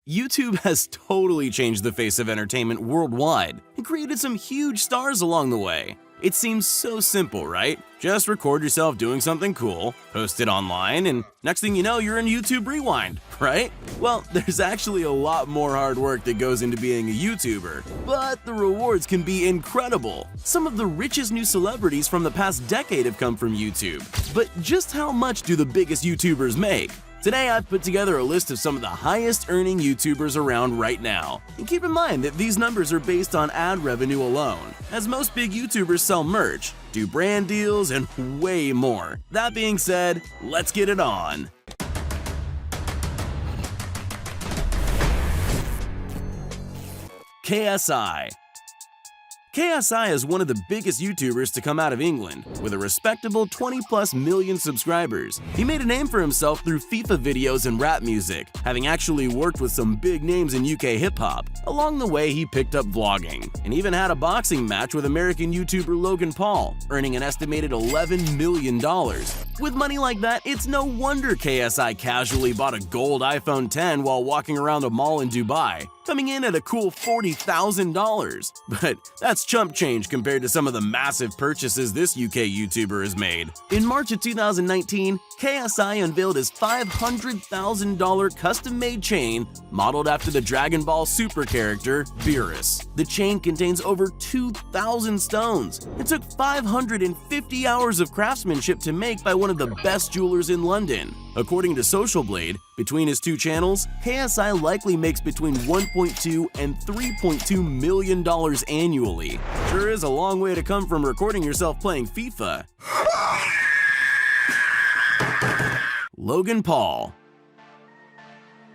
YouTube has totally changed the face of entertainment worldwide and created some huge stars along the way. It seems so simple, right? Just record yourself doing something cool, post it online, and next thing you know, you're in YouTube Rewind, right? Well, there's actually a lot more hard work that goes into being a YouTuber, but the rewards can be incredible. Some of the richest new celebrities from the past decade have come from YouTube. But just how much do the biggest YouTubers make? Today I've put together a list of some of the highest earning YouTubers around right now. And keep in mind that these numbers are based on ad revenue alone, as most big YouTubers sell merch, do brand deals, and way more. That being said, let's get it on. KSI. KSI is one of the biggest YouTubers to come out of England, with a respectable 20+ million subscribers. He made a name for himself through FIFA videos and rap music, having actually worked with some big names in UK hip-hop. Along the way, he picked up vlogging, and even had a boxing match with American YouTuber Logan Paul, earning an estimated $11 million. With money like that, it's no wonder KSI casually bought a gold iPhone X while walking around a mall in Dubai, coming in at a cool $40,000. But that's chump change compared to some of the massive purchases this UK YouTuber has made. In March of 2019, KSI unveiled his $500,000 custom-made chain modeled after the Dragon Ball Super character, Beerus. The chain contains over 2,000 stones. It took 550 hours of craftsmanship to make by one of the best jewelers in London. According to Social Blade, between his two channels, KSI likely makes between $1.2 and $3.2 million annually. Sure is a long way to come from recording yourself playing FIFA. Logan Paul.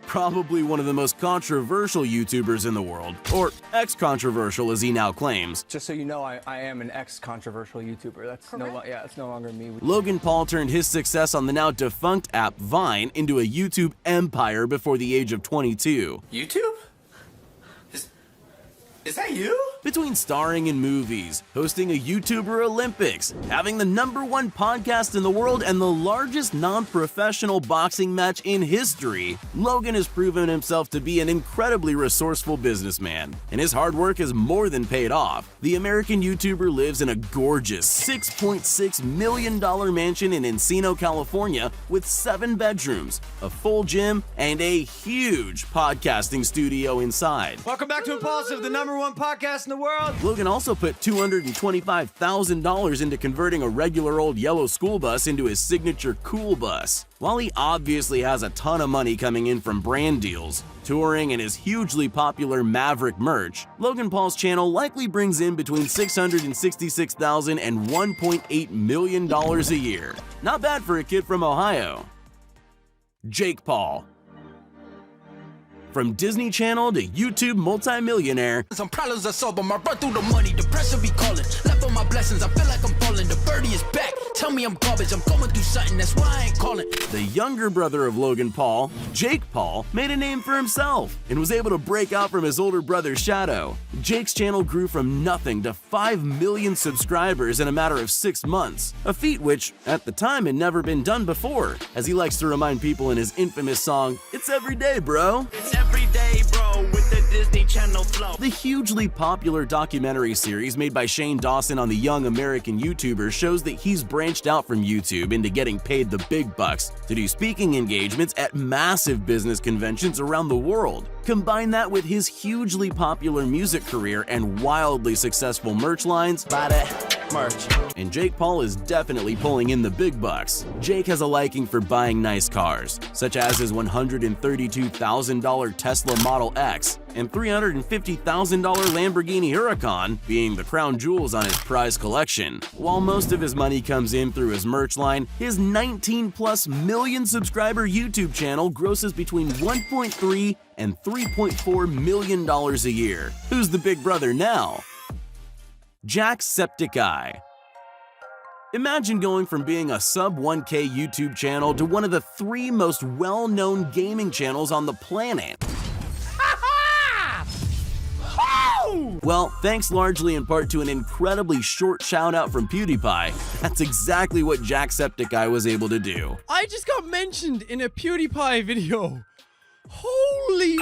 Probably one of the most controversial YouTubers in the world, or ex-controversial as he now claims. Just so you know, I am an ex-controversial YouTuber. That's no longer me. Logan Paul turned his success on the now defunct app Vine into a YouTube empire before the age of 22. YouTube? Is that you? Between starring in movies, hosting a YouTuber Olympics, having the #1 podcast in the world, and the largest non-professional boxing match in history, Logan has proven himself to be an incredibly resourceful businessman, and his hard work has more than paid off. The American YouTuber lives in a gorgeous $6.6 million mansion in Encino, California, with 7 bedrooms, a full gym, and a huge podcasting studio inside. Welcome back to Impulsive, the #1 podcast in the world. Logan also put $225,000 into converting a regular old yellow school bus into his signature cool bus. While he obviously has a ton of money coming in from brand deals, touring, and his hugely popular Maverick merch, Logan Paul's channel likely brings in between $666,000 and $1.8 million a year. Not bad for a kid from Ohio. Jake Paul. From Disney Channel to YouTube multimillionaire, some problems I solve, but I run through the money, the pressure be calling. Left on my blessings, I feel like I'm falling. The birdie is back, tell me I'm garbage, I'm going through something, that's why I ain't calling. The younger brother of Logan Paul, Jake Paul, made a name for himself and was able to break out from his older brother's shadow. Jake's channel grew from nothing to 5 million subscribers in a matter of 6 months, a feat which, at the time, had never been done before, as he likes to remind people in his infamous song, "It's every day, bro." It's every day, bro, with the Disney Channel flow. The hugely popular documentary series made by Shane Dawson on the young American YouTuber shows that he's branched out from YouTube into getting paid the big bucks to do speaking engagements at massive business conventions around the world. Combine that with his hugely popular music career and wildly successful merch lines, buy that merch, and Jake Paul is definitely pulling in the big bucks. Jake has a liking for buying nice cars, such as his $132,000 Tesla Model X and $350,000 Lamborghini Huracan being the crown jewels on his prize collection. While most of his money comes in through his merch line, his 19+ million subscriber YouTube channel grosses between $1.3 and $3.4 million a year. Who's the big brother now? Jacksepticeye. Imagine going from being a sub 1K YouTube channel to one of the 3 most well-known gaming channels on the planet. Well, thanks largely in part to an incredibly short shout-out from PewDiePie, that's exactly what Jacksepticeye was able to do. I just got mentioned in a PewDiePie video. Holy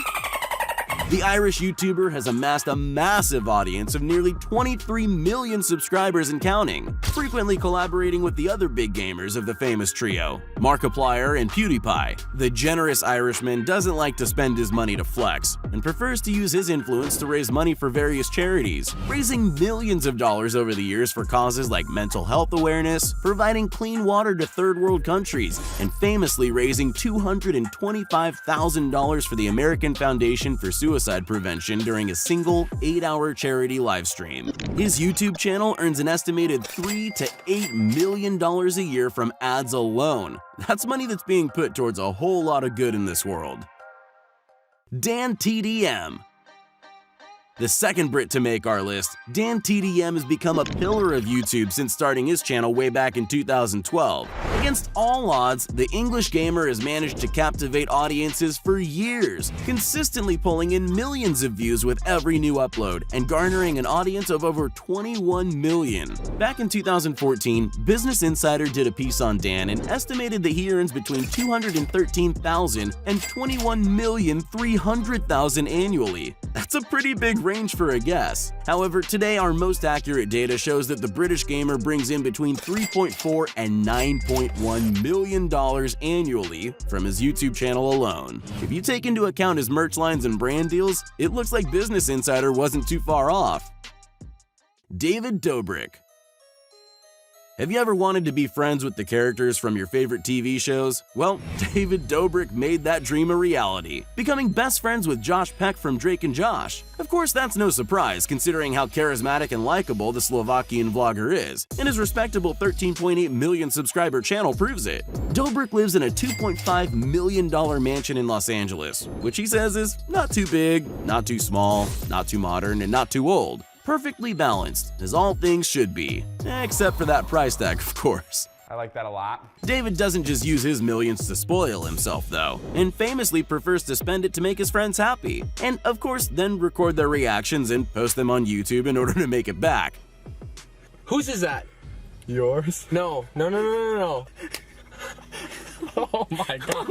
The Irish YouTuber has amassed a massive audience of nearly 23 million subscribers and counting, frequently collaborating with the other big gamers of the famous trio, Markiplier and PewDiePie. The generous Irishman doesn't like to spend his money to flex and prefers to use his influence to raise money for various charities, raising millions of dollars over the years for causes like mental health awareness, providing clean water to third world countries, and famously raising $225,000 for the American Foundation for Suicide Prevention during a single 8-hour charity livestream. His YouTube channel earns an estimated $3 to $8 million a year from ads alone. That's money that's being put towards a whole lot of good in this world. Dan TDM. The second Brit to make our list, Dan TDM has become a pillar of YouTube since starting his channel way back in 2012. Against all odds, the English gamer has managed to captivate audiences for years, consistently pulling in millions of views with every new upload and garnering an audience of over 21 million. Back in 2014, Business Insider did a piece on Dan and estimated that he earns between $213,000 and $21,300,000 annually. That's a pretty big range for a guess. However, today our most accurate data shows that the British gamer brings in between $3.4 and $9.1 million annually from his YouTube channel alone. If you take into account his merch lines and brand deals, it looks like Business Insider wasn't too far off. David Dobrik. Have you ever wanted to be friends with the characters from your favorite TV shows? Well, David Dobrik made that dream a reality, becoming best friends with Josh Peck from Drake and Josh. Of course, that's no surprise considering how charismatic and likable the Slovakian vlogger is, and his respectable 13.8 million subscriber channel proves it. Dobrik lives in a $2.5 million mansion in Los Angeles, which he says is not too big, not too small, not too modern, and not too old. Perfectly balanced, as all things should be. Except for that price tag, of course. I like that a lot. David doesn't just use his millions to spoil himself, though, and famously prefers to spend it to make his friends happy. And, of course, then record their reactions and post them on YouTube in order to make it back. Whose is that? Yours? No. Oh my god.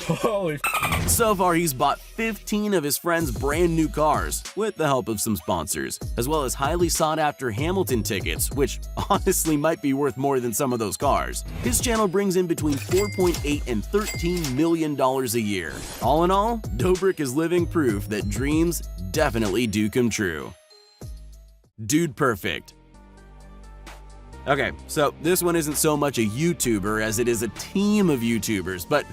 Holy So far, he's bought 15 of his friends' brand new cars, with the help of some sponsors, as well as highly sought after Hamilton tickets, which honestly might be worth more than some of those cars. His channel brings in between $4.8 and $13 million a year. All in all, Dobrik is living proof that dreams definitely do come true. Dude Perfect. Okay, so this one isn't so much a YouTuber as it is a team of YouTubers, but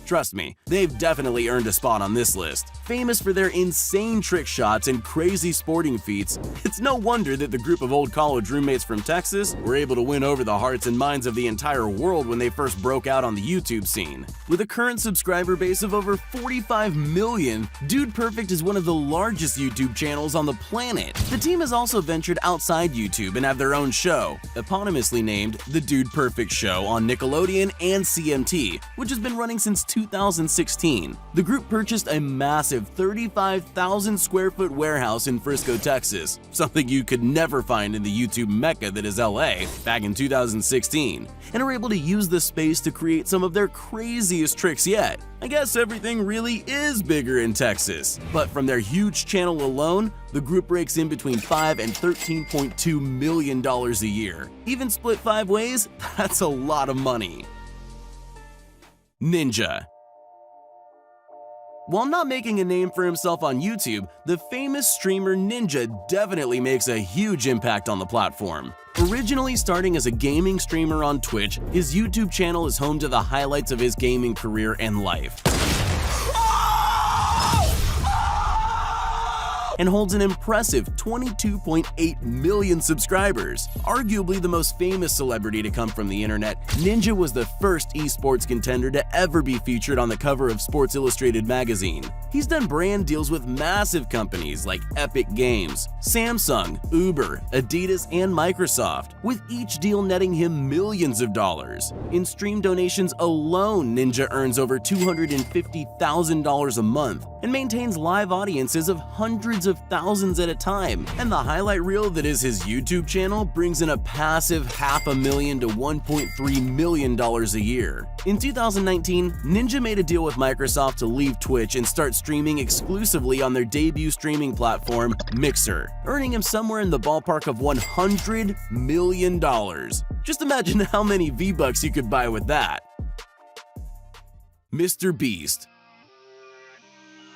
trust me, they've definitely earned a spot on this list. Famous for their insane trick shots and crazy sporting feats, it's no wonder that the group of old college roommates from Texas were able to win over the hearts and minds of the entire world when they first broke out on the YouTube scene. With a current subscriber base of over 45 million, Dude Perfect is one of the largest YouTube channels on the planet. The team has also ventured outside YouTube and have their own show, eponymously named The Dude Perfect Show on Nickelodeon and CMT, which has been running since 2016. The group purchased a massive 35,000 square foot warehouse in Frisco, Texas, something you could never find in the YouTube mecca that is LA, back in 2016, and are able to use the space to create some of their craziest tricks yet. I guess everything really is bigger in Texas. But from their huge channel alone, the group breaks in between $5 and $13.2 million a year. Even split 5 ways, that's a lot of money. Ninja. While not making a name for himself on YouTube, the famous streamer Ninja definitely makes a huge impact on the platform. Originally starting as a gaming streamer on Twitch, his YouTube channel is home to the highlights of his gaming career and life, and holds an impressive 22.8 million subscribers. Arguably the most famous celebrity to come from the internet, Ninja was the first esports contender to ever be featured on the cover of Sports Illustrated magazine. He's done brand deals with massive companies like Epic Games, Samsung, Uber, Adidas, and Microsoft, with each deal netting him millions of dollars. In stream donations alone, Ninja earns over $250,000 a month and maintains live audiences of hundreds of of thousands at a time, and the highlight reel that is his YouTube channel brings in a passive $500,000 to $1.3 million a year. In 2019, Ninja made a deal with Microsoft to leave Twitch and start streaming exclusively on their debut streaming platform, Mixer, earning him somewhere in the ballpark of $100 million. Just imagine how many V-Bucks you could buy with that. Mr. Beast.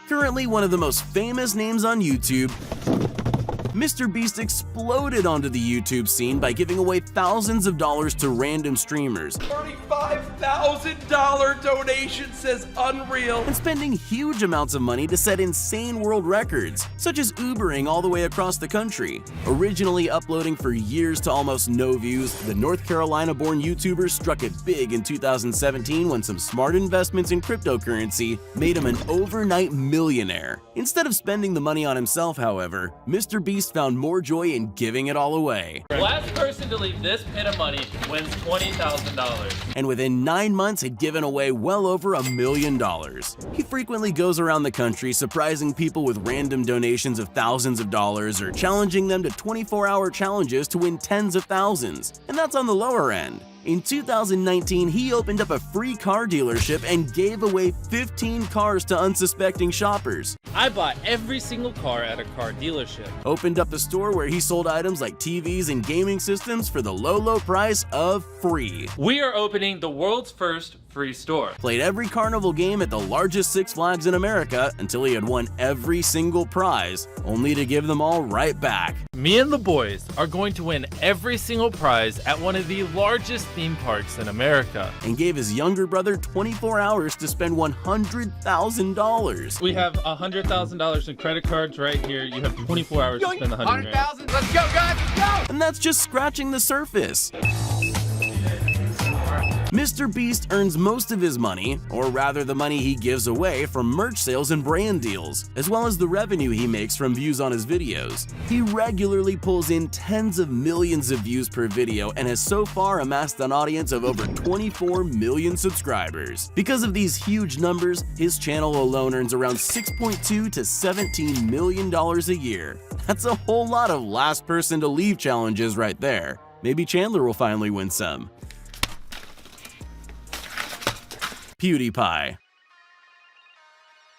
Currently one of the most famous names on YouTube, Mr. Beast exploded onto the YouTube scene by giving away thousands of dollars to random streamers. $35,000 donation says unreal. And spending huge amounts of money to set insane world records, such as Ubering all the way across the country. Originally uploading for years to almost no views, the North Carolina-born YouTuber struck it big in 2017 when some smart investments in cryptocurrency made him an overnight millionaire. Instead of spending the money on himself, however, Mr. Beast found more joy in giving it all away. Last person to leave this pit of money wins $20,000. And within 9 months had given away well over $1 million. He frequently goes around the country surprising people with random donations of thousands of dollars or challenging them to 24-hour challenges to win tens of thousands, and that's on the lower end. In 2019, he opened up a free car dealership and gave away 15 cars to unsuspecting shoppers. I bought every single car at a car dealership. Opened up a store where he sold items like TVs and gaming systems for the low price of free. We are opening the world's first free store. Played every carnival game at the largest Six Flags in America until he had won every single prize, only to give them all right back. Me and the boys are going to win every single prize at one of the largest theme parks in America. And gave his younger brother 24 hours to spend $100,000. We have $100,000 in credit cards right here. You have 24 hours to spend the $100,000. Let's go, guys, let's go! And that's just scratching the surface. Mr. Beast earns most of his money, or rather the money he gives away, from merch sales and brand deals, as well as the revenue he makes from views on his videos. He regularly pulls in tens of millions of views per video and has so far amassed an audience of over 24 million subscribers. Because of these huge numbers, his channel alone earns around $6.2 to $17 million a year. That's a whole lot of last person to leave challenges right there. Maybe Chandler will finally win some. PewDiePie.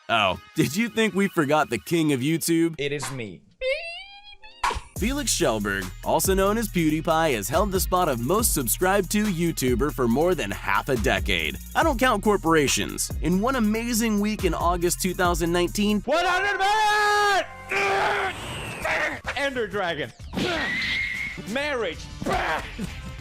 Oh, did you think we forgot the king of YouTube? It is me. Felix Schellberg, also known as PewDiePie, has held the spot of most subscribed to YouTuber for more than half a decade. I don't count corporations. In one amazing week in August 2019, 100 million! Ender Dragon. Marriage.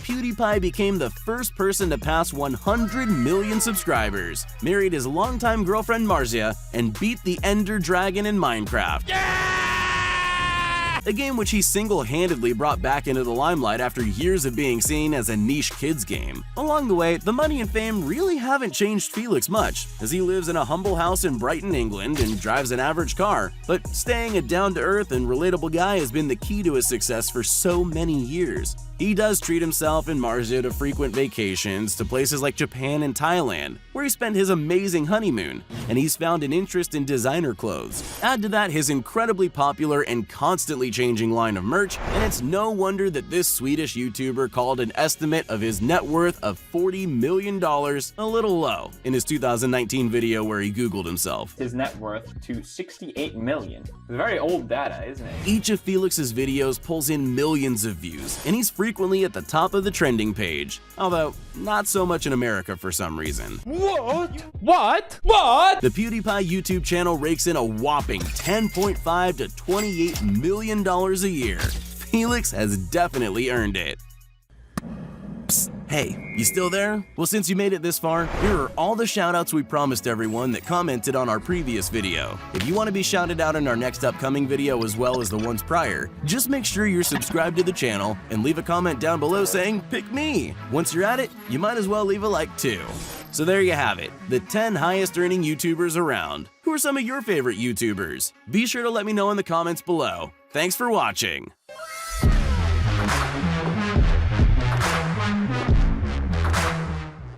PewDiePie became the first person to pass 100 million subscribers, married his longtime girlfriend Marzia, and beat the Ender Dragon in Minecraft. A game which he single-handedly brought back into the limelight after years of being seen as a niche kids game. Along the way, the money and fame really haven't changed Felix much, as he lives in a humble house in Brighton, England, and drives an average car. But staying a down-to-earth and relatable guy has been the key to his success for so many years. He does treat himself and Marzia to frequent vacations to places like Japan and Thailand, where he spent his amazing honeymoon, and he's found an interest in designer clothes. Add to that his incredibly popular and constantly changing line of merch, and it's no wonder that this Swedish YouTuber called an estimate of his net worth of $40 million a little low in his 2019 video where he Googled himself. His net worth to 68 million. Very old data, isn't it? Each of Felix's videos pulls in millions of views, and he's frequently at the top of the trending page, although not so much in America for some reason. What? The PewDiePie YouTube channel rakes in a whopping $10.5 to $28 million a year. Felix has definitely earned it. Psst, hey, you still there? Well, since you made it this far, here are all the shoutouts we promised everyone that commented on our previous video. If you want to be shouted out in our next upcoming video as well as the ones prior, just make sure you're subscribed to the channel and leave a comment down below saying, "Pick me." Once you're at it, you might as well leave a like too. So there you have it, the 10 highest earning YouTubers around. Who are some of your favorite YouTubers? Be sure to let me know in the comments below. Thanks for watching.